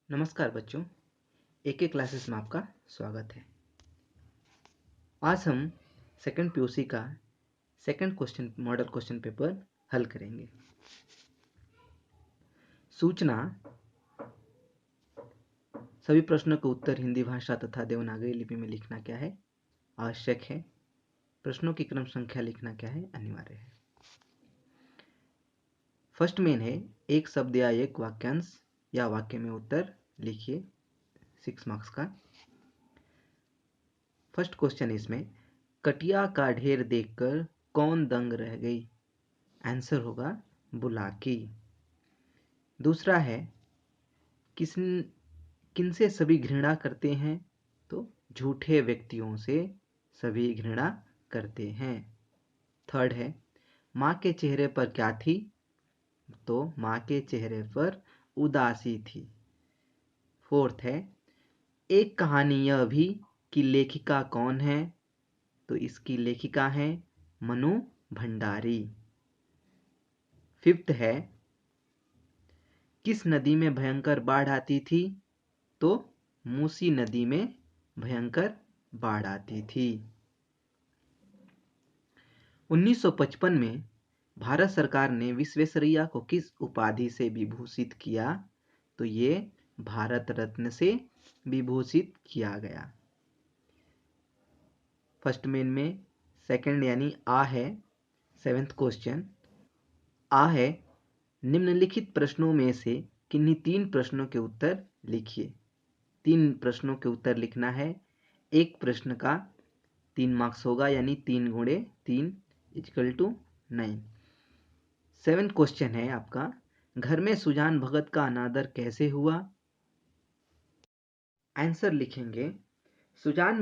नमस्कार बच्चों, एक एक क्लासेस में आपका स्वागत है। आज हम सेकंड पीयूसी का second question model question paper हल करेंगे। सूचना सभी प्रश्नों के उत्तर हिंदी भाषा तथा देवनागरी लिपि में लिखना क्या है आवश्यक है। प्रश्नों की क्रम संख्या लिखना क्या है अनिवार्य है। फर्स्ट मेन है एक शब्द या एक वाक्यांश या वाक्य में उत्तर लिखिए 6 मार्क्स का। फर्स्ट क्वेश्चन इसमें कटिया का ढेर देखकर कौन दंग रह गई। आंसर होगा बुलाकी। दूसरा है किनसे सभी घृणा करते हैं, तो झूठे व्यक्तियों से सभी घृणा करते हैं। थर्ड है माँ के चेहरे पर क्या थी, तो माँ के चेहरे पर उदासी थी। फोर्थ है एक कहानी यह भी कि लेखिका कौन है, तो इसकी लेखिका है मनु भंडारी। फिफ्थ है किस नदी में भयंकर बाढ़ आती थी, तो मूसी नदी में भयंकर बाढ़ आती थी। 1955 में भारत सरकार ने विश्वेश्वरैया को किस उपाधि से विभूषित किया, तो ये भारत रत्न से विभूषित किया गया। फर्स्ट मेन में सेकंड यानी आ है। सेवेंथ क्वेश्चन आ है निम्नलिखित प्रश्नों में से किन्हीं 3 प्रश्नों के उत्तर लिखिए। 3 प्रश्नों के उत्तर लिखना है। एक प्रश्न का 3 मार्क्स होगा, यानी 3 गुणे 3 = 9। 7 क्वेश्चन है आपका घर में सुजान भगत का अनादर कैसे हुआ। आंसर लिखेंगे सुजान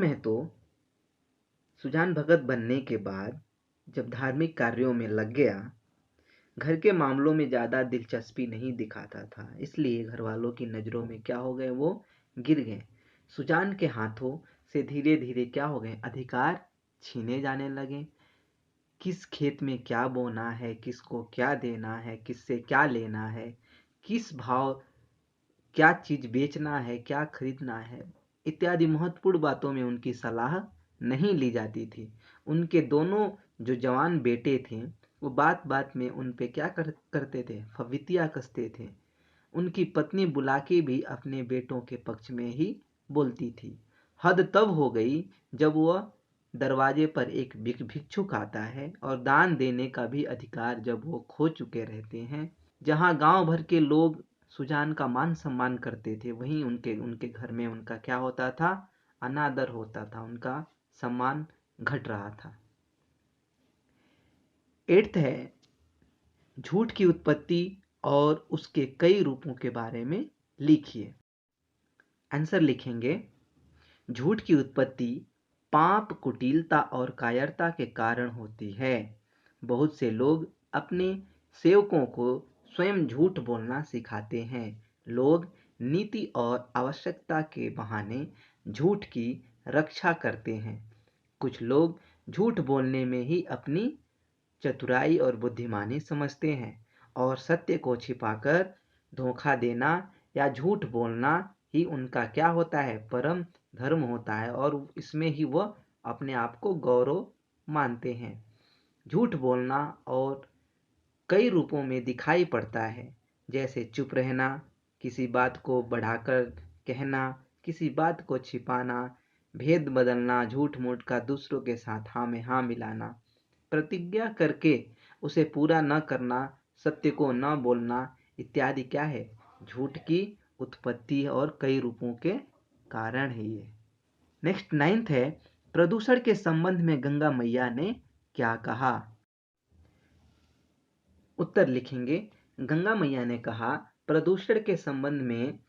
भगत बनने के बाद जब धार्मिक कार्यों में लग गया, घर के मामलों में ज़्यादा दिलचस्पी नहीं दिखाता था, इसलिए घर वालों की नज़रों में क्या हो गए, वो गिर गए। सुजान के हाथों से धीरे धीरे क्या हो गए, अधिकार छीने जाने लगे। किस खेत में क्या बोना है, किसको क्या देना है, किससे क्या लेना है, किस भाव क्या चीज़ बेचना है, क्या खरीदना है इत्यादि महत्वपूर्ण बातों में उनकी सलाह नहीं ली जाती थी। उनके दोनों जो जवान बेटे थे वो बात बात में उन पे क्या करते थे, फवितिया कसते थे। उनकी पत्नी बुलाकी भी अपने बेटों के पक्ष में ही बोलती थी। हद तब हो गई जब वह दरवाजे पर एक भिक्षुक आता है और दान देने का भी अधिकार जब वो खो चुके रहते हैं। जहाँ गांव भर के लोग सुजान का मान सम्मान करते थे, वहीं उनके घर में उनका क्या होता था, अनादर होता था, उनका सम्मान घट रहा था। 8th है झूठ की उत्पत्ति और उसके कई रूपों के बारे में लिखिए। आंसर लिखेंगे झूठ की उत्पत्ति पाप, कुटिलता और कायरता के कारण होती है। बहुत से लोग अपने सेवकों को स्वयं झूठ बोलना सिखाते हैं। लोग नीति और आवश्यकता के बहाने झूठ की रक्षा करते हैं। कुछ लोग झूठ बोलने में ही अपनी चतुराई और बुद्धिमानी समझते हैं और सत्य को छिपाकर धोखा देना या झूठ बोलना ही उनका क्या होता है, परम धर्म होता है और इसमें ही वह अपने आप को गौरव मानते हैं। झूठ बोलना और कई रूपों में दिखाई पड़ता है, जैसे चुप रहना, किसी बात को बढ़ाकर कहना, किसी बात को छिपाना, भेद बदलना, झूठ मूठ का दूसरों के साथ हाँ में हाँ मिलाना, प्रतिज्ञा करके उसे पूरा न करना, सत्य को न बोलना इत्यादि क्या है, झूठ की उत्पत्ति और कई रूपों के कारण है ये। नेक्स्ट 9th है प्रदूषण के संबंध में गंगा मैया ने क्या कहा। उत्तर लिखेंगे गंगा मैया ने कहा प्रदूषण के संबंध में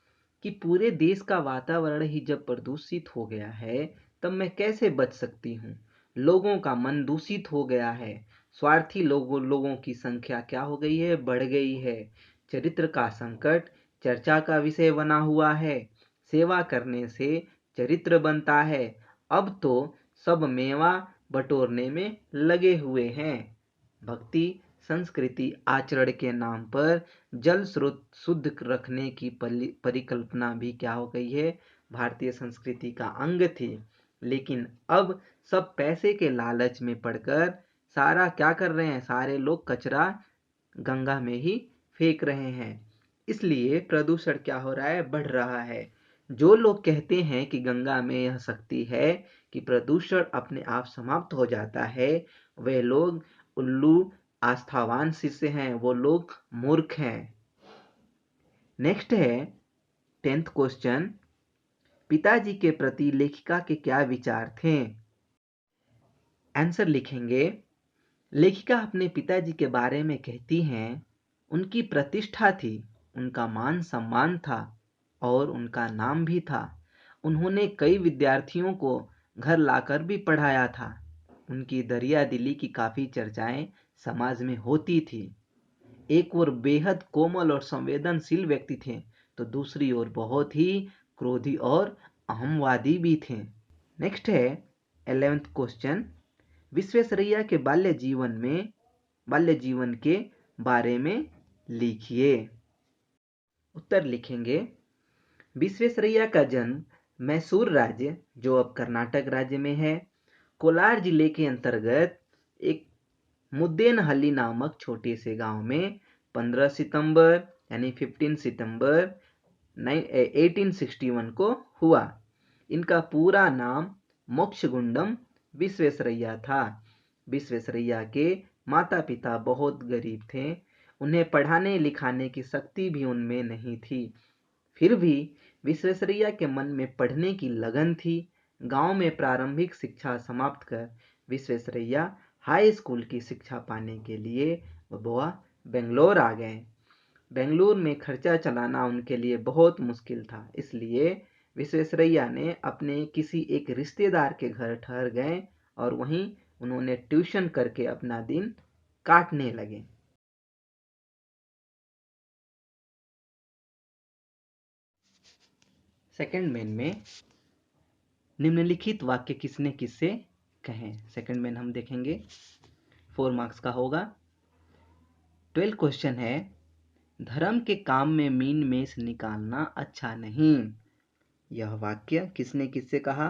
कि पूरे देश का वातावरण ही जब प्रदूषित हो गया है तब मैं कैसे बच सकती हूँ। लोगों का मन दूषित हो गया है, स्वार्थी लोगों की संख्या क्या हो गई है, बढ़ गई है। चरित्र का संकट चर्चा का विषय बना हुआ है। सेवा करने से चरित्र बनता है। अब तो सब मेवा बटोरने में लगे हुए हैं। भक्ति संस्कृति आचरण के नाम पर जल स्रोत शुद्ध रखने की परिकल्पना भी क्या हो गई है, भारतीय संस्कृति का अंग थी। लेकिन अब सब पैसे के लालच में पड़कर सारा क्या कर रहे हैं, सारे लोग कचरा गंगा में ही फेंक रहे हैं। इसलिए प्रदूषण क्या हो रहा है, बढ़ रहा है। जो लोग कहते हैं कि गंगा में यह शक्ति है कि प्रदूषण अपने आप समाप्त हो जाता है, वे लोग उल्लू आस्थावान शिष्य हैं, वो लोग मूर्ख हैं। नेक्स्ट है 10th क्वेश्चन, पिताजी के प्रति लेखिका के क्या विचार थे? आंसर लिखेंगे, लेखिका अपने पिताजी के बारे में कहती हैं, उनकी प्रतिष्ठा थी, उनका मान सम्मान था और उनका नाम भी था। उन्होंने कई विद्यार्थियों को घर लाकर भी पढ़ाया था। उनकी दरिया दिली की काफ़ी चर्चाएं समाज में होती थी। एक ओर बेहद कोमल और संवेदनशील व्यक्ति थे, तो दूसरी ओर बहुत ही क्रोधी और अहमवादी भी थे। नेक्स्ट है 11th क्वेश्चन, विश्वेश्वरैया के बाल्य जीवन के बारे में लिखिए। उत्तर लिखेंगे, विश्वेश्वरैया का जन्म मैसूर राज्य, जो अब कर्नाटक राज्य में है, कोलार जिले के अंतर्गत एक मुद्देनहल्ली नामक छोटे से गांव में 15 सितंबर यानी 15 सितंबर 1861 को हुआ। इनका पूरा नाम मोक्षगुंडम विश्वेश्वरैया था। विश्वेश्वरैया के माता पिता बहुत गरीब थे। उन्हें पढ़ाने लिखाने की शक्ति भी उनमें नहीं थी। फिर भी विश्वेश्वरैया के मन में पढ़ने की लगन थी। गांव में प्रारंभिक शिक्षा समाप्त कर विश्वेश्वरैया हाई स्कूल की शिक्षा पाने के लिए वह बेंगलोर आ गए। बेंगलुरु में खर्चा चलाना उनके लिए बहुत मुश्किल था, इसलिए विश्वेश्वरैया ने अपने किसी एक रिश्तेदार के घर ठहर गए और वहीं उन्होंने ट्यूशन करके अपना दिन काटने लगे। सेकंड मेन में निम्नलिखित वाक्य किसने किससे कहें। सेकंड मेन हम देखेंगे 4 मार्क्स का होगा। 12 क्वेश्चन है, धर्म के काम में मीन मेष निकालना अच्छा नहीं। यह वाक्य किसने किससे कहा,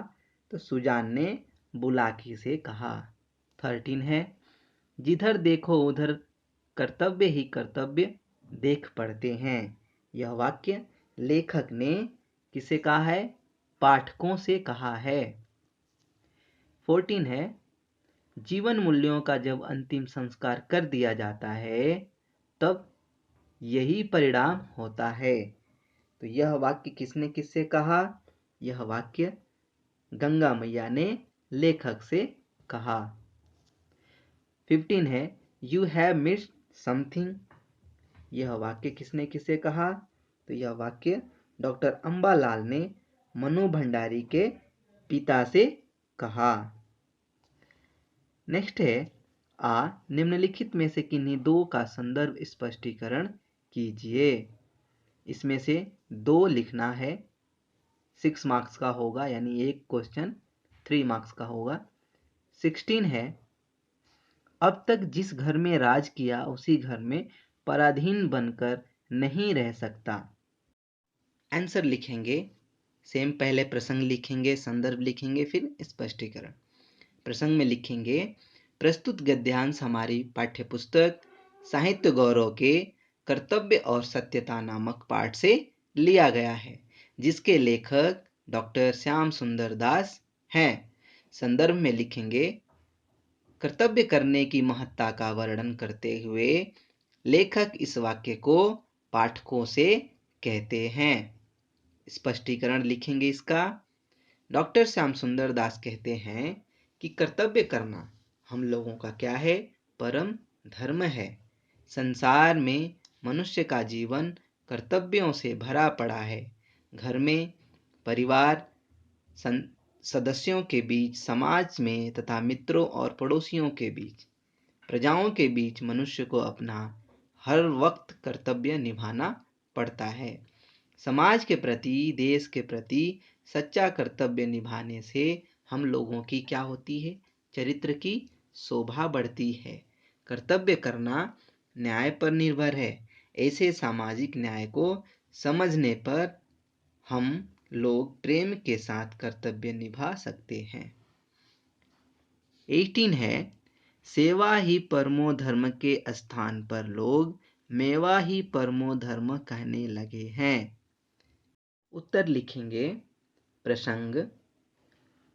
तो सुजान ने बुलाकी से कहा। 13 है, जिधर देखो उधर कर्तव्य ही कर्तव्य देख पड़ते हैं। यह वाक्य लेखक ने किसे कहा है, पाठकों से कहा है। 14 है, जीवन मूल्यों का जब अंतिम संस्कार कर दिया जाता है तब यही परिणाम होता है। तो यह वाक्य किसने किससे कहा, यह वाक्य गंगा मैया ने लेखक से कहा। 15 है, यू हैव मिस्ड समथिंग। यह वाक्य किसने किससे कहा, तो यह वाक्य डॉक्टर अंबालाल ने मनु भंडारी के पिता से कहा। नेक्स्ट है, निम्नलिखित में से किन्हीं दो का संदर्भ स्पष्टीकरण कीजिए। इसमें से 2 लिखना है, 6 मार्क्स का होगा, यानी एक क्वेश्चन 3 मार्क्स का होगा। 16 है, अब तक जिस घर में राज किया उसी घर में पराधीन बनकर नहीं रह सकता। आंसर लिखेंगे, सेम पहले प्रसंग लिखेंगे, संदर्भ लिखेंगे, फिर स्पष्टीकरण। प्रसंग में लिखेंगे, प्रस्तुत गद्यांश हमारी पाठ्यपुस्तक साहित्य गौरव के कर्तव्य और सत्यता नामक पाठ से लिया गया है, जिसके लेखक डॉक्टर श्याम सुंदर दास हैं। संदर्भ में लिखेंगे, कर्तव्य करने की महत्ता का वर्णन करते हुए लेखक इस वाक्य को पाठकों से कहते हैं। स्पष्टीकरण लिखेंगे इसका, डॉक्टर श्याम सुंदर दास कहते हैं कि कर्तव्य करना हम लोगों का क्या है, परम धर्म है। संसार में मनुष्य का जीवन कर्तव्यों से भरा पड़ा है। घर में, परिवार सदस्यों के बीच, समाज में तथा मित्रों और पड़ोसियों के बीच, प्रजाओं के बीच मनुष्य को अपना हर वक्त कर्तव्य निभाना पड़ता है। समाज के प्रति, देश के प्रति सच्चा कर्तव्य निभाने से हम लोगों की क्या होती है, चरित्र की शोभा बढ़ती है। कर्तव्य करना न्याय पर निर्भर है। ऐसे सामाजिक न्याय को समझने पर हम लोग प्रेम के साथ कर्तव्य निभा सकते हैं। 18 है, सेवा ही परमो धर्म के स्थान पर लोग मेवा ही परमो धर्म कहने लगे हैं। उत्तर लिखेंगे। प्रसंग।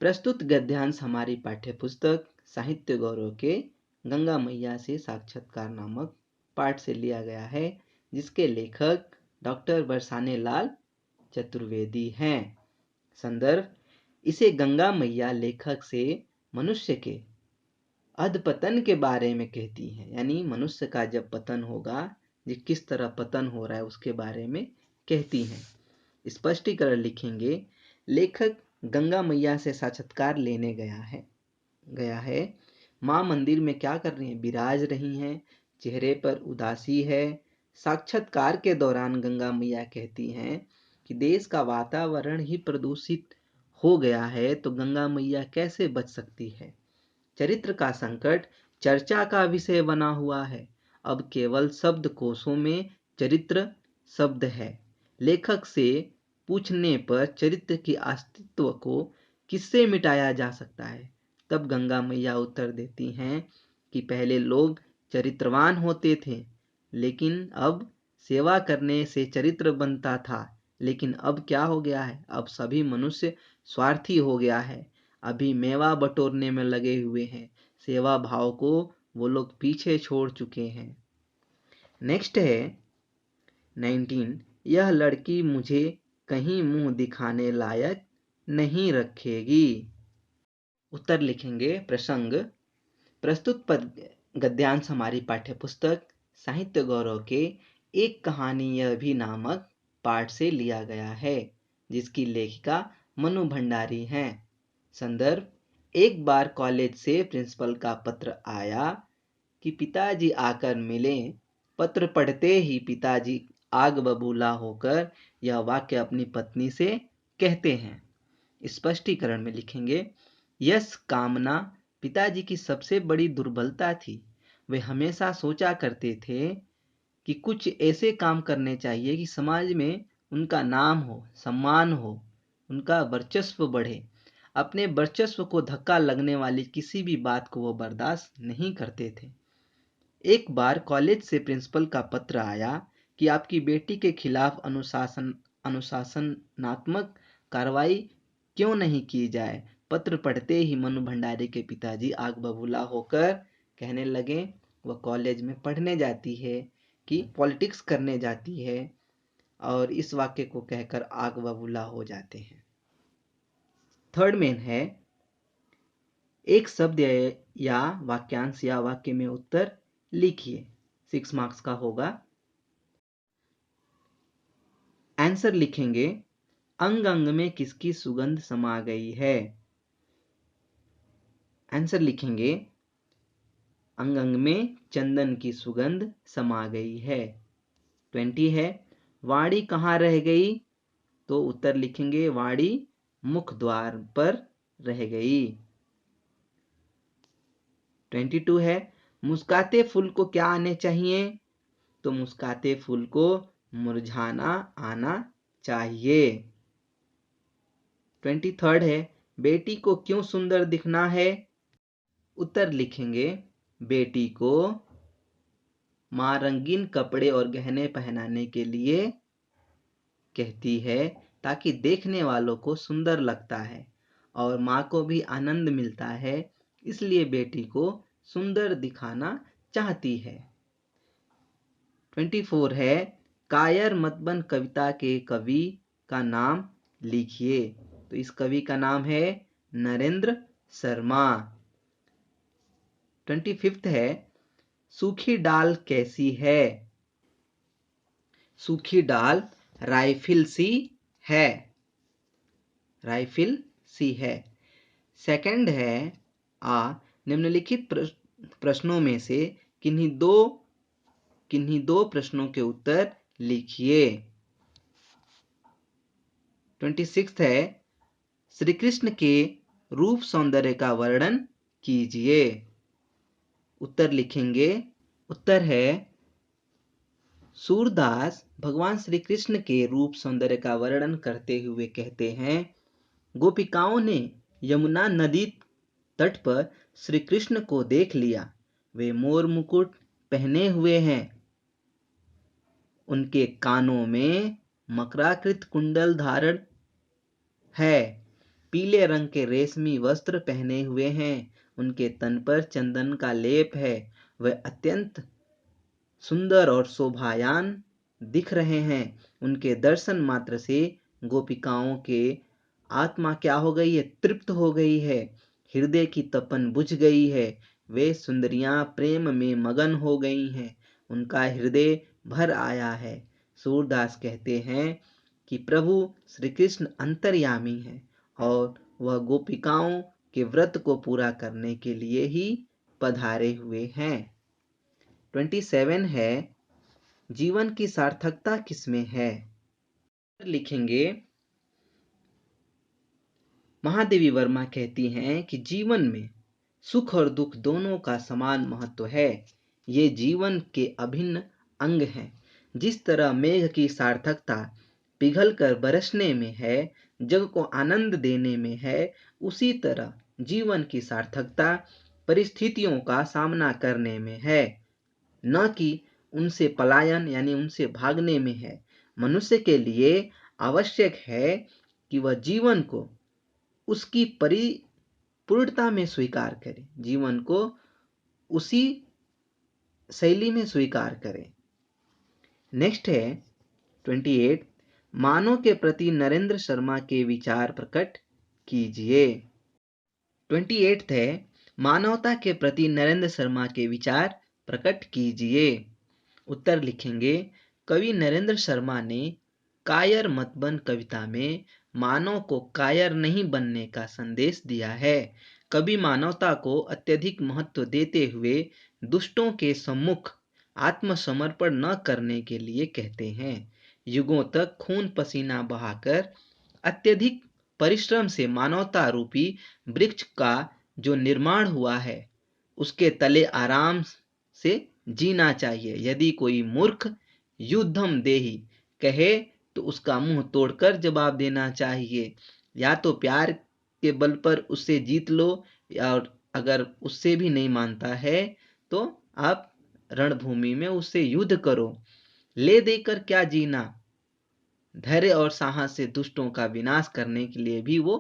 प्रस्तुत गद्यांश हमारी पाठ्यपुस्तक साहित्य गौरव के गंगा मैया से साक्षात्कार नामक पाठ से लिया गया है, जिसके लेखक डॉक्टर बरसाने लाल चतुर्वेदी हैं। संदर्भ। इसे गंगा मैया लेखक से मनुष्य के अधपतन के बारे में कहती हैं, यानी मनुष्य का जब पतन होगा, किस तरह पतन हो रहा है उसके बारे में कहती हैं। स्पष्टीकरण लिखेंगे। लेखक गंगा मैया से साक्षात्कार लेने गया है। माँ मंदिर में क्या कर रही हैं? विराज रही हैं, चेहरे पर उदासी है। साक्षात्कार के दौरान गंगा मैया कहती हैं कि देश का वातावरण ही प्रदूषित हो गया है, तो गंगा मैया कैसे बच सकती है? चरित्र का संकट चर्चा का विषय बना हुआ है। अब केवल शब्द कोशों में चरित्र शब्द है। लेखक से पूछने पर चरित्र के अस्तित्व को किससे मिटाया जा सकता है? तब गंगा मैया उत्तर देती हैं कि पहले लोग चरित्रवान होते थे, लेकिन अब सेवा करने से चरित्र बनता था। लेकिन अब क्या हो गया है? अब सभी मनुष्य स्वार्थी हो गया है, अभी मेवा बटोरने में लगे हुए हैं। सेवा भाव को वो लोग पीछे छोड़ चुके हैं। नेक्स्ट है 19। यह लड़की मुझे कहीं मुंह दिखाने लायक नहीं रखेगी। उत्तर लिखेंगे। प्रसंग। प्रस्तुत गद्यांश हमारी पाठ्यपुस्तक साहित्य गौरव के एक कहानी यह भी नामक पाठ से लिया गया है, जिसकी लेखिका मनु भंडारी हैं। संदर्भ। एक बार कॉलेज से प्रिंसिपल का पत्र आया कि पिताजी आकर मिले। पत्र पढ़ते ही पिताजी आग बबूला होकर यह वाक्य अपनी पत्नी से कहते हैं। स्पष्टीकरण में लिखेंगे। यश कामना पिताजी की सबसे बड़ी दुर्बलता थी। वे हमेशा सोचा करते थे कि कुछ ऐसे काम करने चाहिए कि समाज में उनका नाम हो, सम्मान हो, उनका वर्चस्व बढ़े। अपने वर्चस्व को धक्का लगने वाली किसी भी बात को वो बर्दाश्त नहीं करते थे। एक बार कॉलेज से प्रिंसिपल का पत्र आया कि आपकी बेटी के खिलाफ अनुशासनात्मक कार्रवाई क्यों नहीं की जाए। पत्र पढ़ते ही मनु भंडारी के पिताजी आग बबूला होकर कहने लगे वह कॉलेज में पढ़ने जाती है कि पॉलिटिक्स करने जाती है, और इस वाक्य को कहकर आग बबूला हो जाते हैं। थर्ड मेन है, एक शब्द या वाक्यांश या वाक्य में उत्तर लिखिए। 6 मार्क्स का होगा। आंसर लिखेंगे। अंग अंग में किसकी सुगंध समा गई है? आंसर लिखेंगे। अंग अंग में चंदन की सुगंध समा गई है। 20 है, वाणी कहाँ रह गई? तो उत्तर लिखेंगे वाणी मुख द्वार पर रह गई। 22 है, मुस्काते फूल को क्या आने चाहिए? तो मुस्काते फूल को मुरझाना आना चाहिए। 23 है, बेटी को क्यों सुंदर दिखना है? उत्तर लिखेंगे बेटी को माँ रंगीन कपड़े और गहने पहनाने के लिए कहती है, ताकि देखने वालों को सुंदर लगता है और माँ को भी आनंद मिलता है, इसलिए बेटी को सुंदर दिखाना चाहती है। 24 है, कायर मत बन कविता के कवि का नाम लिखिए। तो इस कवि का नाम है नरेंद्र शर्मा। 25 है, सूखी डाल कैसी है? सूखी डाल राइफिल सी है। राइफिल सी है। सेकंड है, निम्नलिखित प्रश्नों में से किन्हीं दो प्रश्नों के उत्तर लिखिए। 26 है, श्री कृष्ण के रूप सौंदर्य का वर्णन कीजिए। उत्तर लिखेंगे। उत्तर है सूरदास भगवान श्री कृष्ण के रूप सौंदर्य का वर्णन करते हुए कहते हैं, गोपिकाओं ने यमुना नदी तट पर श्री कृष्ण को देख लिया। वे मोर मुकुट पहने हुए हैं, उनके कानों में मकराकृत कुंडल धारण है, पीले रंग के रेशमी वस्त्र पहने हुए हैं, उनके तन पर चंदन का लेप है। वे अत्यंत सुंदर और शोभायान दिख रहे हैं। उनके दर्शन मात्र से गोपिकाओं के आत्मा क्या हो गई है? तृप्त हो गई है, हृदय की तपन बुझ गई है। वे सुंदरियां प्रेम में मगन हो गई हैं, उनका हृदय भर आया है। सूरदास कहते हैं कि प्रभु श्री कृष्ण अंतर्यामी है और वह गोपिकाओं के व्रत को पूरा करने के लिए ही पधारे हुए हैं। 27 है, जीवन की सार्थकता किसमें है? लिखेंगे, महादेवी वर्मा कहती हैं कि जीवन में सुख और दुख दोनों का समान महत्व है। ये जीवन के अभिन्न अंग हैं। जिस तरह मेघ की सार्थकता पिघल कर बरसने में है, जग को आनंद देने में है, उसी तरह जीवन की सार्थकता परिस्थितियों का सामना करने में है, न कि उनसे पलायन यानी उनसे भागने में है। मनुष्य के लिए आवश्यक है कि वह जीवन को उसकी परिपूर्णता में स्वीकार करे, जीवन को उसी शैली में स्वीकार करें। नेक्स्ट है 28, मानव के प्रति नरेंद्र शर्मा के विचार प्रकट कीजिए। 28 है, मानवता के प्रति नरेंद्र शर्मा के विचार प्रकट कीजिए। उत्तर लिखेंगे, कवि नरेंद्र शर्मा ने कायर मत बन कविता में मानव को कायर नहीं बनने का संदेश दिया है। कवि मानवता को अत्यधिक महत्व देते हुए दुष्टों के सम्मुख आत्मसमर्पण न करने के लिए कहते हैं। युगों तक खून पसीना बहाकर अत्यधिक परिश्रम से मानवता रूपी वृक्ष का जो निर्माण हुआ है, उसके तले आराम से जीना चाहिए। यदि कोई मूर्ख युद्धम देहि कहे तो उसका मुंह तोड़कर जवाब देना चाहिए। या तो प्यार के बल पर उससे जीत लो, और अगर उससे भी नहीं मानता है तो आप रणभूमि में उससे युद्ध करो। ले देकर क्या जीना, धैर्य और साहस से दुष्टों का विनाश करने के लिए भी वो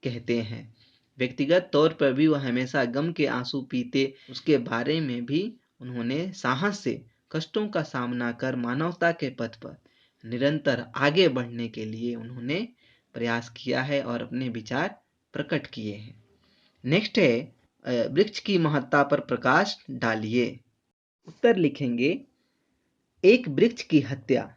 कहते हैं। व्यक्तिगत तौर पर भी वह हमेशा गम के आंसू पीते, उसके बारे में भी उन्होंने साहस से कष्टों का सामना कर मानवता के पथ पर निरंतर आगे बढ़ने के लिए उन्होंने प्रयास किया है और अपने विचार प्रकट किए हैं। नेक्स्ट है, वृक्ष की महत्ता पर प्रकाश डालिए। उत्तर लिखेंगे, एक वृक्ष की हत्या।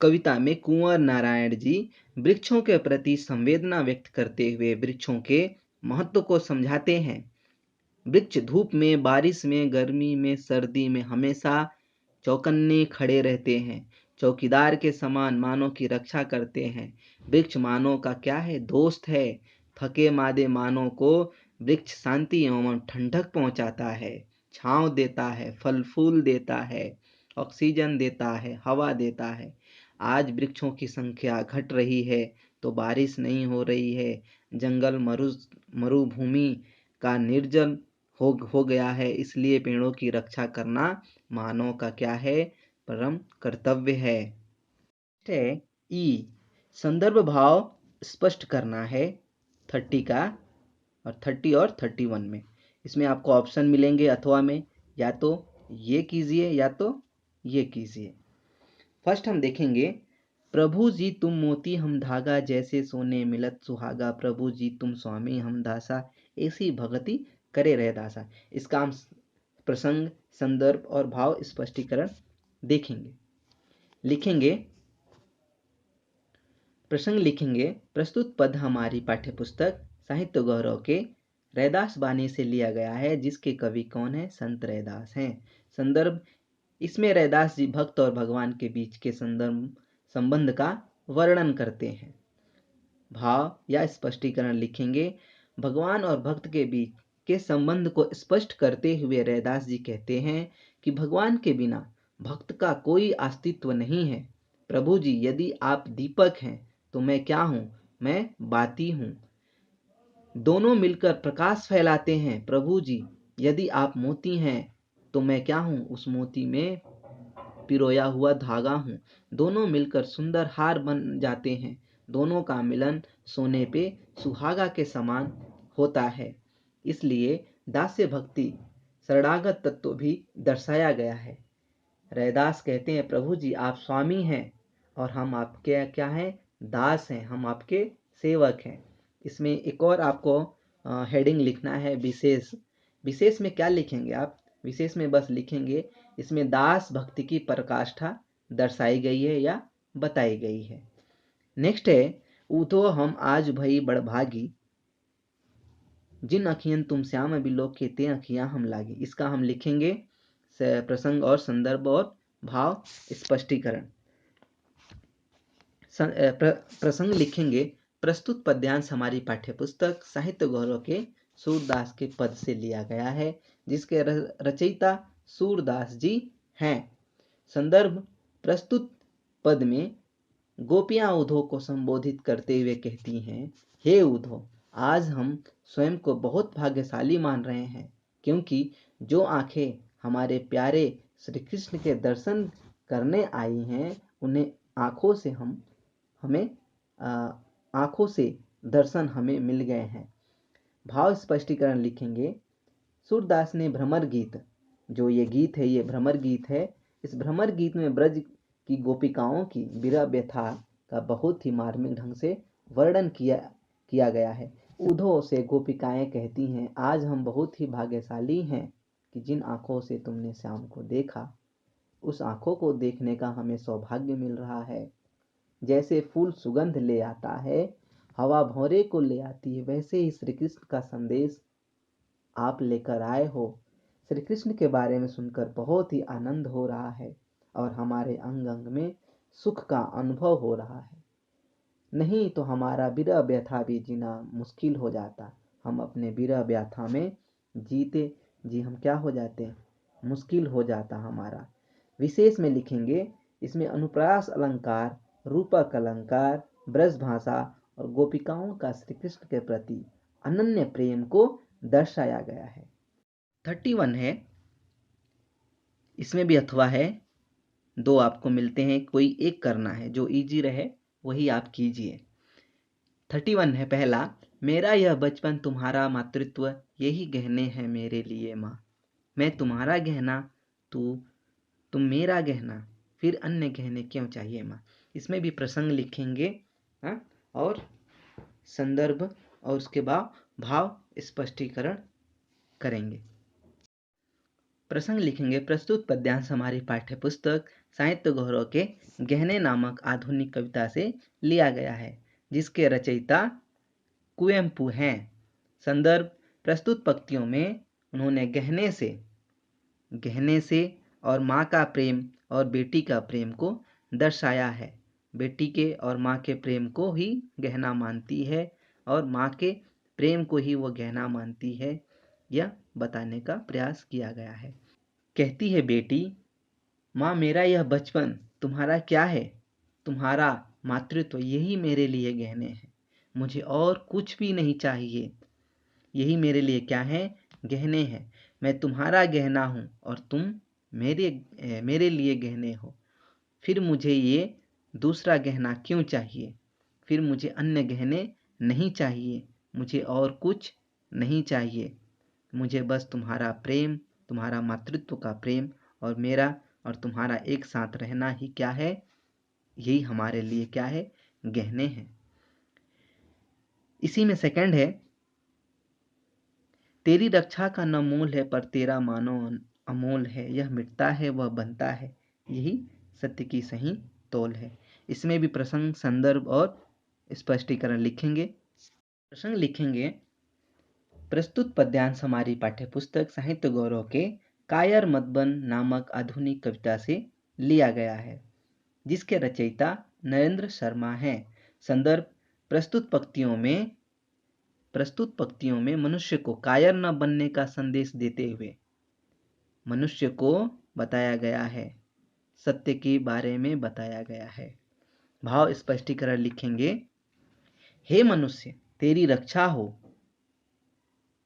कविता में कुंवर नारायण जी वृक्षों के प्रति संवेदना व्यक्त करते हुए वृक्षों के महत्व को समझाते हैं। वृक्ष धूप में, बारिश में, गर्मी में, सर्दी में हमेशा चौकन्ने खड़े रहते हैं, चौकीदार के समान मानव की रक्षा करते हैं। वृक्ष मानव का क्या है? दोस्त है। थके मादे मानव को वृक्ष शांति एवं ठंडक पहुंचाता है, छांव देता है, फल फूल देता है, ऑक्सीजन देता है, हवा देता है। आज वृक्षों की संख्या घट रही है तो बारिश नहीं हो रही है, जंगल मरुभूमि का निर्जन हो गया है। इसलिए पेड़ों की रक्षा करना मानव का क्या है? परम कर्तव्य है। ई, संदर्भ भाव स्पष्ट करना है 30 का, और 30 और 31 में। इसमें आपको ऑप्शन मिलेंगे अथवा में, या तो ये कीजिए या तो ये कीजिए। फर्स्ट हम देखेंगे, प्रभु जी तुम मोती हम धागा, जैसे सोने मिलत सुहागा, प्रभु जी तुम स्वामी हम दासा, ऐसी भगति करे रह दासा। इसका हम प्रसंग, संदर्भ और भाव स्पष्टीकरण देखेंगे। लिखेंगे, प्रसंग लिखेंगे, प्रस्तुत पद हमारी पाठ्यपुस्तक साहित्य गौरव के रैदास बानी से लिया गया है, जिसके कवि कौन है? संत रैदास हैं। संदर्भ, इसमें रैदास जी भक्त और भगवान के बीच के संबंध का वर्णन करते हैं। भाव या स्पष्टीकरण लिखेंगे, भगवान और भक्त के बीच के संबंध को स्पष्ट करते हुए रैदास जी कहते हैं कि भगवान के बिना भक्त का कोई अस्तित्व नहीं है। प्रभु जी, यदि आप दीपक हैं तो मैं क्या हूँ? मैं बाती हूँ। दोनों मिलकर प्रकाश फैलाते हैं। प्रभु जी, यदि आप मोती हैं तो मैं क्या हूँ? उस मोती में पिरोया हुआ धागा हूँ। दोनों मिलकर सुंदर हार बन जाते हैं। दोनों का मिलन सोने पे सुहागा के समान होता है। इसलिए दास्य भक्ति शरणागत तत्व भी दर्शाया गया है। रैदास कहते हैं, प्रभु जी आप स्वामी हैं और हम आपके क्या हैं? दास हैं, हम आपके सेवक हैं। इसमें एक और आपको हेडिंग लिखना है, विशेष। विशेष में क्या लिखेंगे आप? विशेष में बस लिखेंगे इसमें दास भक्ति की पराकाष्ठा दर्शाई गई है या बताई गई है। नेक्स्ट है, उतो हम आज भई बड़भागी, जिन अखियन तुम श्याम बिलोक के ते अखियां हम लागी। इसका हम लिखेंगे प्रसंग और संदर्भ और भाव स्पष्टीकरण। प्रसंग लिखेंगे, प्रस्तुत पद्यांश हमारी पाठ्यपुस्तक साहित्य गौरव के सूरदास के पद से लिया गया है, जिसके रचयिता सूरदास जी हैं। संदर्भ, प्रस्तुत पद में गोपियां उद्धव को संबोधित करते हुए कहती हैं, हे उद्धव, आज हम स्वयं को बहुत भाग्यशाली मान रहे हैं, क्योंकि जो आंखें हमारे प्यारे श्री कृष्ण के दर्शन करने आई हैं, उन्हें आंखों से दर्शन हमें मिल गए हैं। भाव स्पष्टीकरण लिखेंगे, सूरदास ने भ्रमर गीत, जो ये गीत है ये भ्रमर गीत है। इस भ्रमर गीत में ब्रज की गोपिकाओं की विरह व्यथा का बहुत ही मार्मिक ढंग से वर्णन किया गया है। उद्धव से गोपिकाएं कहती हैं, आज हम बहुत ही भाग्यशाली हैं कि जिन आंखों से तुमने श्याम को देखा, उस आंखों को देखने का हमें सौभाग्य मिल रहा है। जैसे फूल सुगंध ले आता है, हवा भौरे को ले आती है, वैसे ही श्री कृष्ण का संदेश आप लेकर आए हो। श्री कृष्ण के बारे में सुनकर बहुत ही आनंद हो रहा है और हमारे अंग अंग में सुख का अनुभव हो रहा है। नहीं तो हमारा विरह व्यथा भी जीना मुश्किल हो जाता। हम अपने विरह व्यथा में जीते जी हम क्या हो जाते? मुश्किल हो जाता हमारा। विशेष में लिखेंगे, इसमें अनुप्रास अलंकार, रूपक अलंकार, ब्रज भाषा और गोपिकाओं का श्री कृष्ण के प्रति अनन्य प्रेम को दर्शाया गया है। 31 है, इसमें भी अथवा है, दो आपको मिलते हैं, कोई एक करना है, जो इजी रहे वही आप कीजिए। 31 है पहला, मेरा यह बचपन तुम्हारा मातृत्व, यही गहने हैं मेरे लिए माँ। मैं तुम्हारा गहना, तुम मेरा गहना, फिर अन्य गहने क्यों चाहिए माँ। इसमें भी प्रसंग लिखेंगे और संदर्भ और उसके बाद भाव स्पष्टीकरण करेंगे। प्रसंग लिखेंगे, प्रस्तुत पद्यांश हमारी पाठ्यपुस्तक साहित्य गौरव के गहने नामक आधुनिक कविता से लिया गया है, जिसके रचयिता कुवेम्पु हैं। संदर्भ, प्रस्तुत पंक्तियों में उन्होंने गहने से और माँ का प्रेम और बेटी का प्रेम को दर्शाया है। बेटी के और माँ के प्रेम को ही गहना मानती है और माँ के प्रेम को ही वो गहना मानती है, यह बताने का प्रयास किया गया है। कहती है बेटी, माँ मेरा यह बचपन तुम्हारा क्या है? तुम्हारा मातृत्व यही मेरे लिए गहने हैं, मुझे और कुछ भी नहीं चाहिए। यही मेरे लिए क्या है? गहने हैं। मैं तुम्हारा गहना हूँ और तुम मेरे लिए गहने हो। फिर मुझे ये दूसरा गहना क्यों चाहिए? फिर मुझे अन्य गहने नहीं चाहिए, मुझे और कुछ नहीं चाहिए। मुझे बस तुम्हारा प्रेम, तुम्हारा मातृत्व का प्रेम और मेरा और तुम्हारा एक साथ रहना ही क्या है? यही हमारे लिए क्या है? गहने हैं। इसी में सेकंड है, तेरी रक्षा का न मोल है पर तेरा मानो अमोल है, यह मिटता है वह बनता है, यही सत्य की सही तोल है। इसमें भी प्रसंग, संदर्भ और स्पष्टीकरण लिखेंगे। प्रसंग लिखेंगे, प्रस्तुत पद्यांश हमारी पाठ्यपुस्तक साहित्य गौरव के कायर मदबन नामक आधुनिक कविता से लिया गया है, जिसके रचयिता नरेंद्र शर्मा हैं। संदर्भ, प्रस्तुत पंक्तियों में मनुष्य को कायर न बनने का संदेश देते हुए मनुष्य को बताया गया है सत्य के बारे में बताया गया है। भाव स्पष्टीकरण लिखेंगे, हे मनुष्य, तेरी रक्षा हो,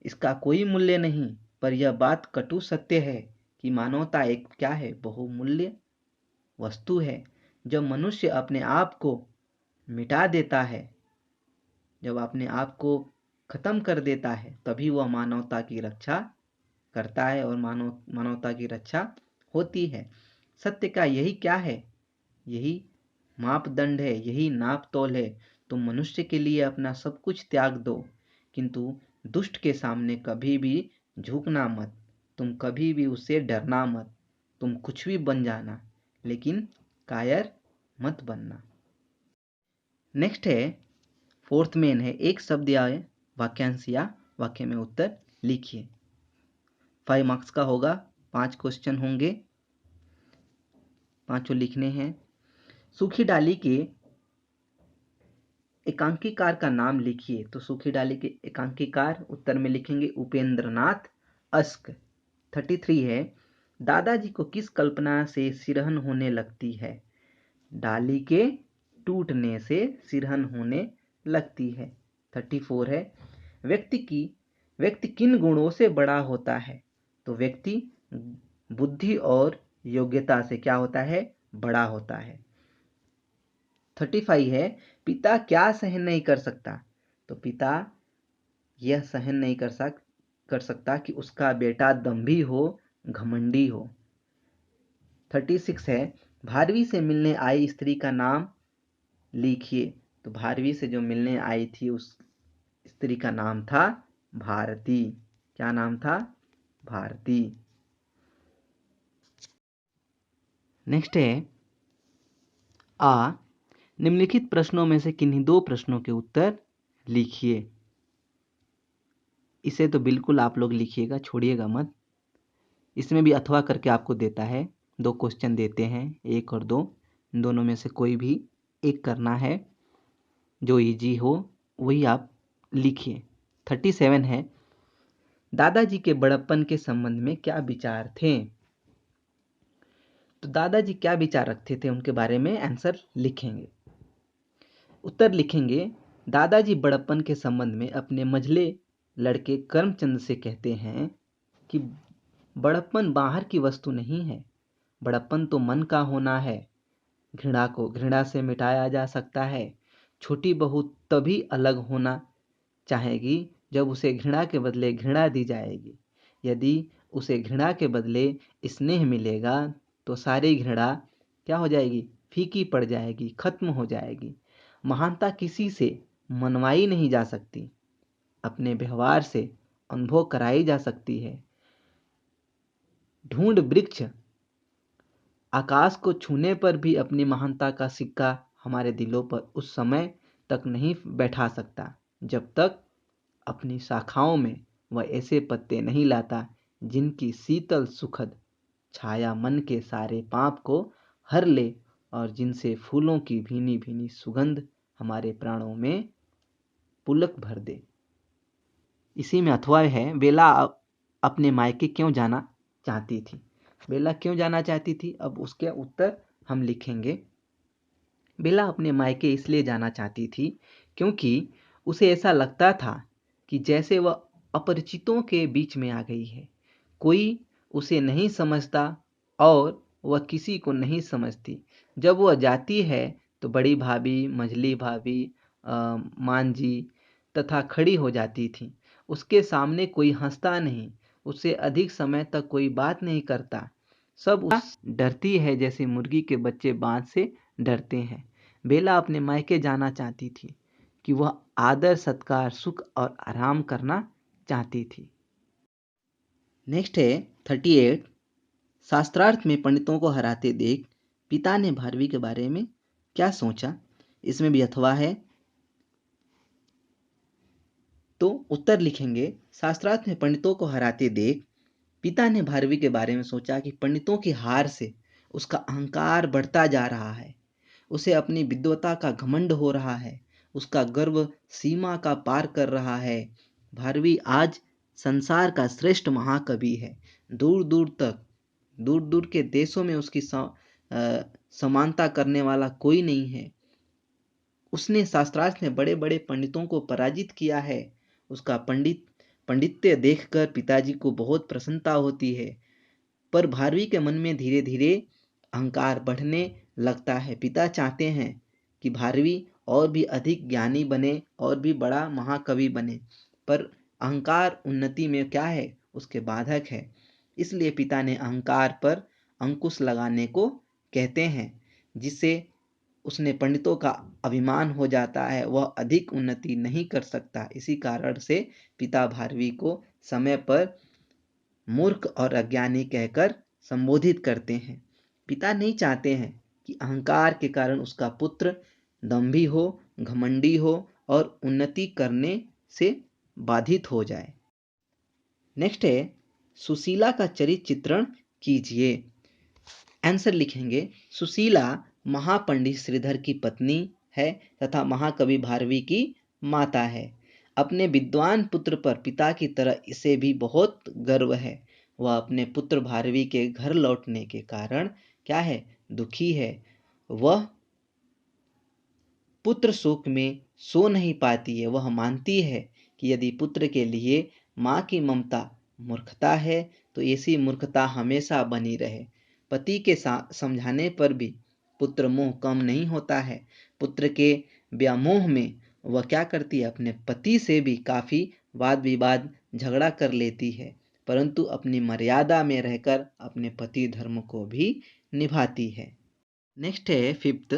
इसका कोई मूल्य नहीं, पर यह बात कटु सत्य है कि मानवता एक क्या है, बहुमूल्य वस्तु है। जब मनुष्य अपने आप को मिटा देता है, जब अपने आप को खत्म कर देता है, तभी वह मानवता की रक्षा करता है और मानवता की रक्षा होती है। सत्य का यही क्या है, यही मापदंड है, यही नाप तोल है। तुम मनुष्य के लिए अपना सब कुछ त्याग दो, किंतु दुष्ट के सामने कभी भी झुकना मत, तुम कभी भी उससे डरना मत। तुम कुछ भी बन जाना, लेकिन कायर मत बनना। नेक्स्ट है, फोर्थ मेन है, एक शब्द या वाक्यांश या वाक्य में उत्तर लिखिए। 5 मार्क्स का होगा, 5 क्वेश्चन होंगे, 5 लिखने हैं। सूखी डाली के एकांकीकार का नाम लिखिए। तो सूखी डाली के एकांकीकार उत्तर में लिखेंगे उपेंद्रनाथ अश्क। 33 है, दादाजी को किस कल्पना से सिरहन होने लगती है? डाली के टूटने से सिरहन होने लगती है। 34 है, व्यक्ति किन गुणों से बड़ा होता है? तो व्यक्ति बुद्धि और योग्यता से क्या होता है? बड़ा होता है। 35 है, पिता क्या सहन नहीं कर सकता? तो पिता यह सहन नहीं कर सकता कि उसका बेटा दंभी हो, घमंडी हो। 36 है, भारवी से मिलने आई स्त्री का नाम लिखिए। तो भारवी से जो मिलने आई थी उस स्त्री का नाम था भारती। क्या नाम था? भारती। नेक्स्ट है, निम्नलिखित प्रश्नों में से किन्हीं 2 प्रश्नों के उत्तर लिखिए। इसे तो बिल्कुल आप लोग लिखिएगा, छोड़िएगा मत। इसमें भी अथवा करके आपको देता है, 2 क्वेश्चन देते हैं, 1 और 2, दोनों में से कोई भी एक करना है, जो इजी हो वही आप लिखिए। 37 है, दादाजी के बड़प्पन के संबंध में क्या विचार थे? तो दादाजी क्या विचार रखते थे उनके बारे में आंसर लिखेंगे। उत्तर लिखेंगे, दादाजी बड़प्पन के संबंध में अपने मझले लड़के करमचंद से कहते हैं कि बड़प्पन बाहर की वस्तु नहीं है, बड़प्पन तो मन का होना है। घृणा को घृणा से मिटाया जा सकता है। छोटी बहू तभी अलग होना चाहेगी जब उसे घृणा के बदले घृणा दी जाएगी। यदि उसे घृणा के बदले स्नेह मिलेगा तो सारी घृणा क्या हो जाएगी? फीकी पड़ जाएगी, खत्म हो जाएगी। महानता किसी से मनवाई नहीं जा सकती, अपने व्यवहार से अनुभव कराई जा सकती है। ढूंढ वृक्ष आकाश को छूने पर भी अपनी महानता का सिक्का हमारे दिलों पर उस समय तक नहीं बैठा सकता जब तक अपनी शाखाओं में वह ऐसे पत्ते नहीं लाता जिनकी शीतल सुखद छाया मन के सारे पाप को हर ले और जिनसे फूलों की भीनी भीनी सुगंध हमारे प्राणों में पुलक भर दे। इसी में अथवा है, बेला अपने मायके क्यों जाना चाहती थी? बेला क्यों जाना चाहती थी? अब उसके उत्तर हम लिखेंगे। बेला अपने मायके इसलिए जाना चाहती थी क्योंकि उसे ऐसा लगता था कि जैसे वह अपरिचितों के बीच में आ गई है। कोई उसे नहीं समझता और वह किसी को नहीं समझती। जब वह जाती है तो बड़ी भाभी, मझली भाभी, मान जी तथा खड़ी हो जाती थी। उसके सामने कोई हंसता नहीं, उससे अधिक समय तक कोई बात नहीं करता। सब उस डरती है जैसे मुर्गी के बच्चे बांझ से डरते हैं। बेला अपने मायके जाना चाहती थी कि वह आदर, सत्कार, सुख और आराम करना चाहती थी। नेक्स्ट है 38, शास्त्रार्थ में पंडितों को हराते देख पिता ने भारवी के बारे में क्या सोचा? इसमें भी अथवा है, तो उत्तर लिखेंगे, शास्त्रार्थ में पंडितों को हराते देख पिता ने भारवी के बारे में सोचा कि पंडितों की हार से उसका अहंकार बढ़ता जा रहा है, उसे अपनी विद्वता का घमंड हो रहा है, उसका गर्व सीमा का पार कर रहा है। भारवी आज संसार का श्रेष्ठ महाकवि है। दूर दूर के देशों में उसकी समानता करने वाला कोई नहीं है। उसने शास्त्रार्थ में बड़े बड़े पंडितों को पराजित किया है। उसका पंडित्य देखकर पिताजी को बहुत प्रसन्नता होती है। पर भारवी के मन में धीरे धीरे अहंकार बढ़ने लगता है। पिता चाहते हैं कि भारवी और भी अधिक ज्ञानी बने और भी बड़ा महाकवि बने, पर अहंकार उन्नति में क्या है, उसके बाधक है। इसलिए पिता ने अहंकार पर अंकुश लगाने को कहते हैं, जिससे उसने पंडितों का अभिमान हो जाता है, वह अधिक उन्नति नहीं कर सकता। इसी कारण से पिता भारवी को समय पर मूर्ख और अज्ञानी कहकर संबोधित करते हैं। पिता नहीं चाहते हैं कि अहंकार के कारण उसका पुत्र दंभी हो, घमंडी हो और उन्नति करने से बाधित हो जाए। नेक्स्ट है, सुशीला का चरित्र चित्रण कीजिए। आंसर लिखेंगे, सुशीला महापंडित श्रीधर की पत्नी है तथा महाकवि भारवी की माता है। अपने विद्वान पुत्र पर पिता की तरह इसे भी बहुत गर्व है। वह अपने पुत्र भारवी के घर लौटने के कारण क्या है, दुखी है। वह पुत्र शोक में सो नहीं पाती है। वह मानती है कि यदि पुत्र के लिए माँ की ममता मूर्खता है तो ऐसी मूर्खता हमेशा बनी रहे। पति के समझाने पर भी पुत्र मोह कम नहीं होता है। पुत्र के व्यामोह में वह क्या करती है, अपने पति से भी काफी वाद विवाद झगड़ा कर लेती है, परंतु अपनी मर्यादा में रहकर अपने पति धर्म को भी निभाती है। नेक्स्ट है फिफ्थ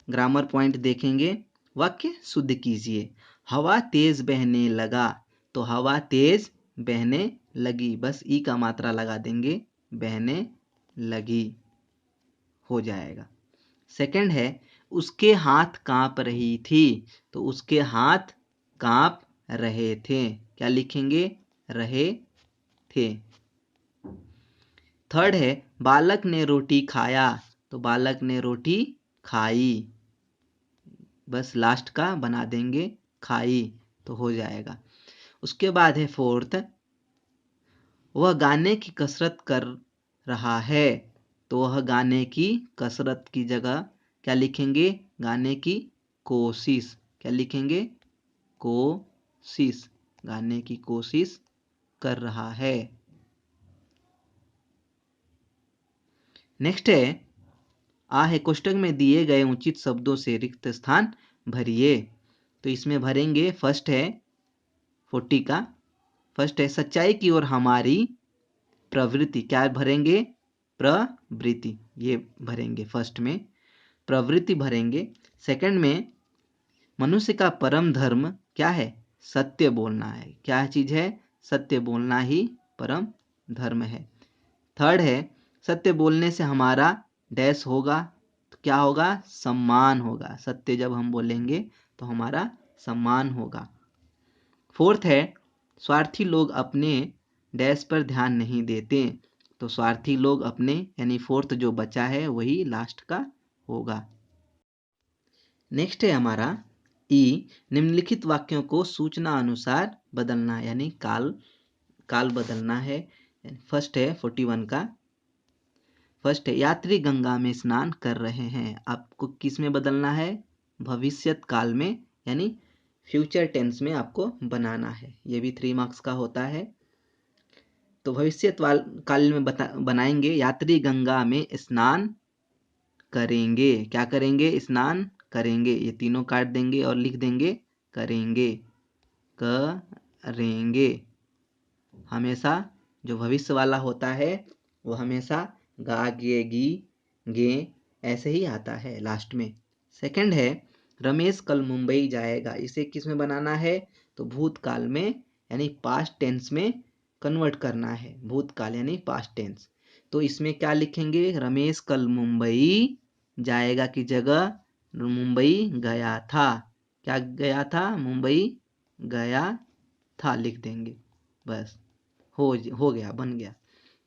ग्रामर पॉइंट देखेंगे। वाक्य शुद्ध कीजिए। हवा तेज बहने लगा, तो हवा तेज बहने लगी, बस ई का मात्रा लगा देंगे, बहने लगी हो जाएगा। सेकंड है, उसके हाथ कांप रही थी, तो उसके हाथ कांप रहे थे, क्या लिखेंगे, रहे थे। थर्ड है, बालक ने रोटी खाया, तो बालक ने रोटी खाई, बस लास्ट का बना देंगे खाई तो हो जाएगा। उसके बाद है फोर्थ, वह गाने की कसरत कर रहा है, तो वह गाने की कसरत की जगह क्या लिखेंगे, गाने की कोशिश, क्या लिखेंगे, कोशिश, गाने की कोशिश कर रहा है। नेक्स्ट है कोष्टक में दिए गए उचित शब्दों से रिक्त स्थान भरिए। तो इसमें भरेंगे, फर्स्ट है 40 का, फर्स्ट है सच्चाई की ओर हमारी प्रवृत्ति, क्या भरेंगे, प्रवृत्ति, ये भरेंगे फर्स्ट में, प्रवृत्ति भरेंगे। सेकंड में मनुष्य का परम धर्म क्या है, सत्य बोलना है, क्या चीज है, सत्य बोलना ही परम धर्म है। थर्ड है सत्य बोलने से हमारा डैश होगा, तो क्या होगा, सम्मान होगा, सत्य जब हम बोलेंगे तो हमारा सम्मान होगा। फोर्थ है स्वार्थी लोग अपने डैश पर ध्यान नहीं देते, तो स्वार्थी लोग अपने, यानी फोर्थ जो बचा है वही लास्ट का होगा। नेक्स्ट है हमारा ई, निम्नलिखित वाक्यों को सूचना अनुसार बदलना, यानी काल बदलना है। फर्स्ट है 41 का, फर्स्ट है यात्री गंगा में स्नान कर रहे हैं, आपको किस में बदलना है, भविष्यत काल में, यानी फ्यूचर टेंस में आपको बनाना है। ये भी 3 मार्क्स का होता है। तो भविष्यत काल में बनाएंगे, यात्री गंगा में स्नान करेंगे, क्या करेंगे, स्नान करेंगे, ये तीनों काट देंगे और लिख देंगे करेंगे, करेंगे। हमेशा जो भविष्य वाला होता है वो हमेशा गा गे गी गे ऐसे ही आता है लास्ट में। सेकंड है रमेश कल मुंबई जाएगा, इसे किस में बनाना है, तो भूतकाल में, यानी पास्ट टेंस में कन्वर्ट करना है, भूतकाल यानी पास्ट टेंस। तो इसमें क्या लिखेंगे, रमेश कल मुंबई जाएगा की जगह मुंबई गया था, क्या गया था, मुंबई गया था लिख देंगे, बस हो गया, बन गया।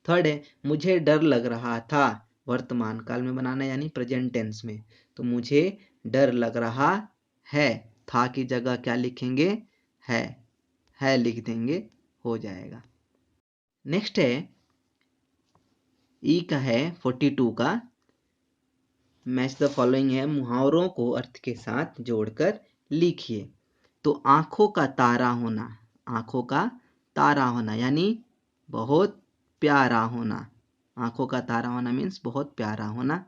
थर्ड है मुझे डर लग रहा था, वर्तमान काल में बनाना यानी प्रेजेंट टेंस में, तो मुझे डर लग रहा है, था की जगह क्या लिखेंगे, है लिख देंगे, हो जाएगा। नेक्स्ट है ई का है 42 का, मैच द फॉलोइंग है, मुहावरों को अर्थ के साथ जोड़कर लिखिए। तो आंखों का तारा होना, आंखों का तारा होना यानी बहुत प्यारा होना। आंखों का तारा होना मीन्स बहुत प्यारा होना।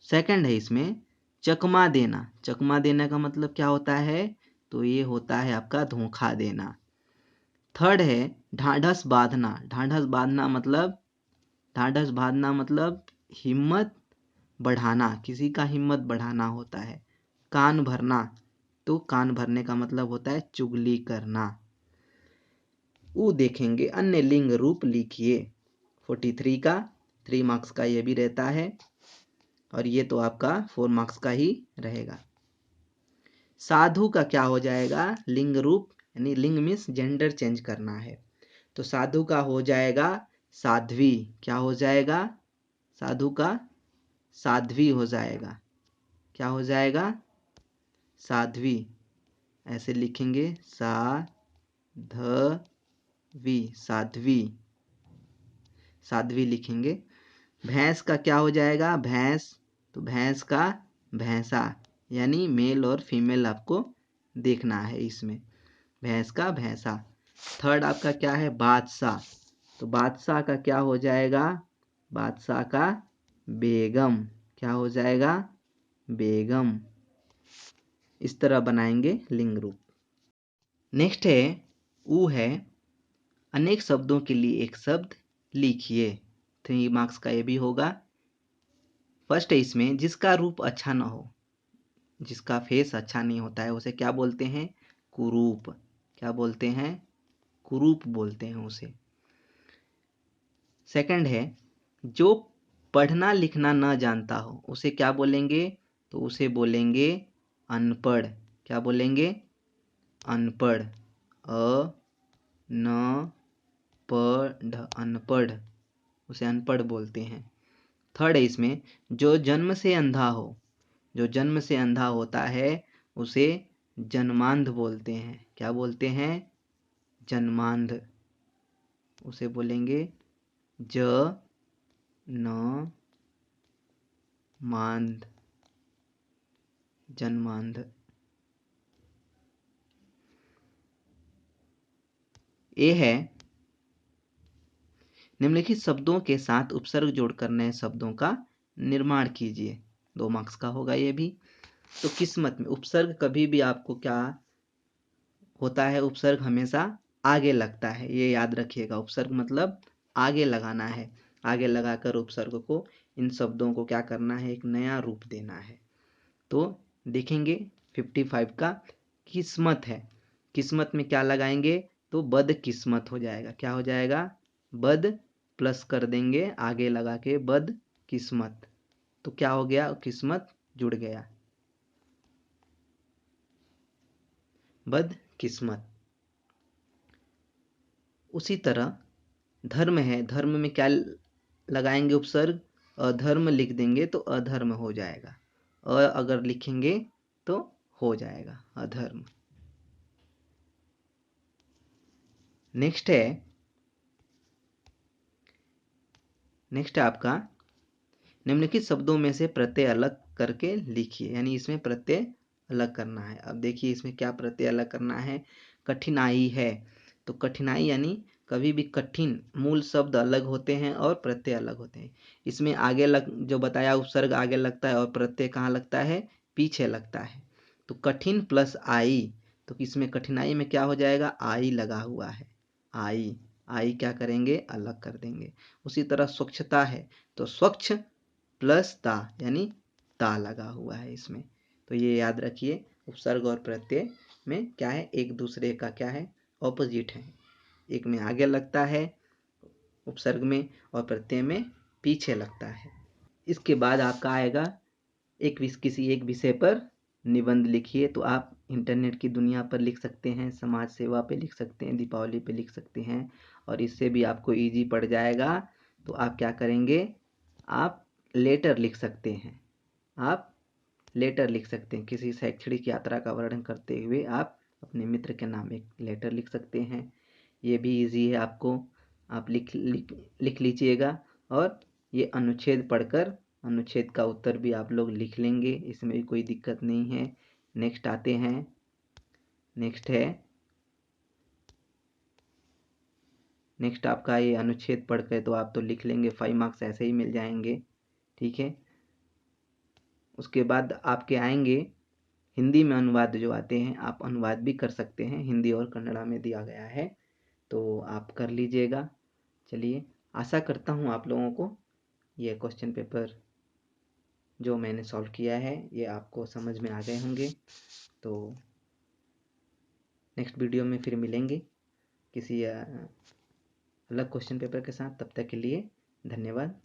सेकंड है इसमें चकमा देना। चकमा देने का मतलब क्या होता है? तो ये होता है आपका धोखा देना। थर्ड है ढाढ़स बांधना। ढाढ़स बांधना मतलब, ढाढ़स बांधना मतलब हिम्मत बढ़ाना, किसी का हिम्मत बढ़ाना होता है। कान भरना, तो कान भरने का मतलब होता है चुगली करना। ऊ देखेंगे अन्य लिंग रूप लिखिए। 43 का 3 मार्क्स का ये भी रहता है और ये तो आपका 4 मार्क्स का ही रहेगा। साधु का क्या हो जाएगा? लिंग रूप, यानी लिंग मीन्स जेंडर चेंज करना है। तो साधु का हो जाएगा साध्वी। क्या हो जाएगा? साधु का साध्वी हो जाएगा। क्या हो जाएगा? साध्वी। ऐसे लिखेंगे साधवी, साध्वी, साध्वी लिखेंगे। भैंस का क्या हो जाएगा? भैंस, तो भैंस का भैंसा, यानी मेल और फीमेल आपको देखना है इसमें। भैंस का भैंसा। थर्ड आपका क्या है? बादशाह। तो बादशाह का क्या हो जाएगा? बादशाह का बेगम। क्या हो जाएगा? बेगम। इस तरह बनाएंगे लिंग रूप। नेक्स्ट है ऊ है, अनेक शब्दों के लिए एक शब्द लिखिए। 3 मार्क्स का ये भी होगा। फर्स्ट है इसमें जिसका रूप अच्छा न हो, जिसका फेस अच्छा नहीं होता है उसे क्या बोलते हैं? कुरूप। क्या बोलते हैं? कुरूप बोलते हैं उसे। सेकंड है जो पढ़ना लिखना न जानता हो उसे क्या बोलेंगे? तो उसे बोलेंगे अनपढ़। क्या बोलेंगे? अनपढ़। अ न पढ़, अनपढ़, उसे अनपढ़ बोलते हैं। थर्ड है इसमें जो जन्म से अंधा हो, जो जन्म से अंधा होता है उसे जन्मांध बोलते हैं। क्या बोलते हैं? जन्मांध। उसे बोलेंगे ज न मांध, जन्मांध। ए है निम्नलिखित शब्दों के साथ उपसर्ग जोड़कर नए शब्दों का निर्माण कीजिए। 2 मार्क्स का होगा ये भी। तो किस्मत में उपसर्ग कभी भी आपको क्या होता है? उपसर्ग हमेशा आगे लगता है, ये याद रखिएगा। उपसर्ग मतलब आगे लगाना है। आगे लगाकर उपसर्ग को, इन शब्दों को क्या करना है? एक नया रूप देना है। तो देखेंगे 55 का किस्मत है। किस्मत में क्या लगाएंगे? तो बदकिस्मत हो जाएगा। क्या हो जाएगा? बद प्लस कर देंगे आगे लगा के, बदकिस्मत। तो क्या हो गया? किस्मत जुड़ गया, बदकिस्मत। उसी तरह धर्म है, धर्म में क्या लगाएंगे उपसर्ग? अधर्म लिख देंगे तो अधर्म हो जाएगा। अगर लिखेंगे तो हो जाएगा अधर्म। नेक्स्ट है, नेक्स्ट है आपका निम्नलिखित शब्दों में से प्रत्यय अलग करके लिखिए। यानी इसमें प्रत्यय अलग करना है। अब देखिए इसमें क्या प्रत्यय अलग करना है। कठिनाई है, तो कठिनाई यानी कभी भी कठिन, मूल शब्द अलग होते हैं और प्रत्यय अलग होते हैं। इसमें आगे लग, जो बताया उपसर्ग आगे लगता है और प्रत्यय कहाँ लगता है? पीछे लगता है। तो कठिन प्लस आई, तो इसमें कठिनाई में क्या हो जाएगा? आई लगा हुआ है। आई, आई क्या करेंगे? अलग कर देंगे। उसी तरह स्वच्छता है, तो स्वच्छ प्लस ता, यानी ता लगा हुआ है इसमें। तो ये याद रखिए, उपसर्ग और प्रत्यय में क्या है? एक दूसरे का क्या है? ऑपोजिट है। एक में आगे लगता है उपसर्ग में और प्रत्यय में पीछे लगता है। इसके बाद आपका आएगा किसी एक विषय पर निबंध लिखिए। तो आप इंटरनेट की दुनिया पर लिख सकते हैं, समाज सेवा पे लिख सकते हैं, दीपावली पे लिख सकते हैं और इससे भी आपको इजी पड़ जाएगा। तो आप क्या करेंगे? आप लेटर लिख सकते हैं। आप लेटर लिख सकते हैं। किसी शैक्षणिक यात्रा का वर्णन करते हुए आप अपने मित्र के नाम एक लेटर लिख सकते हैं। ये भी इजी है, आपको आप लिख लीजिएगा और ये अनुच्छेद पढ़कर अनुच्छेद का उत्तर भी आप लोग लिख लेंगे, इसमें भी कोई दिक्कत नहीं है। नेक्स्ट आते हैं, नेक्स्ट आपका ये अनुच्छेद पढ़ के तो आप तो लिख लेंगे, 5 मार्क्स ऐसे ही मिल जाएंगे, ठीक है। उसके बाद आपके आएंगे हिंदी में अनुवाद जो आते हैं, आप अनुवाद भी कर सकते हैं, हिंदी और कन्नड़ा में दिया गया है, तो आप कर लीजिएगा। चलिए, आशा करता हूँ आप लोगों को ये क्वेश्चन पेपर जो मैंने सॉल्व किया है ये आपको समझ में आ गए होंगे। तो नेक्स्ट वीडियो में फिर मिलेंगे किसी अलग क्वेश्चन पेपर के साथ। तब तक के लिए धन्यवाद।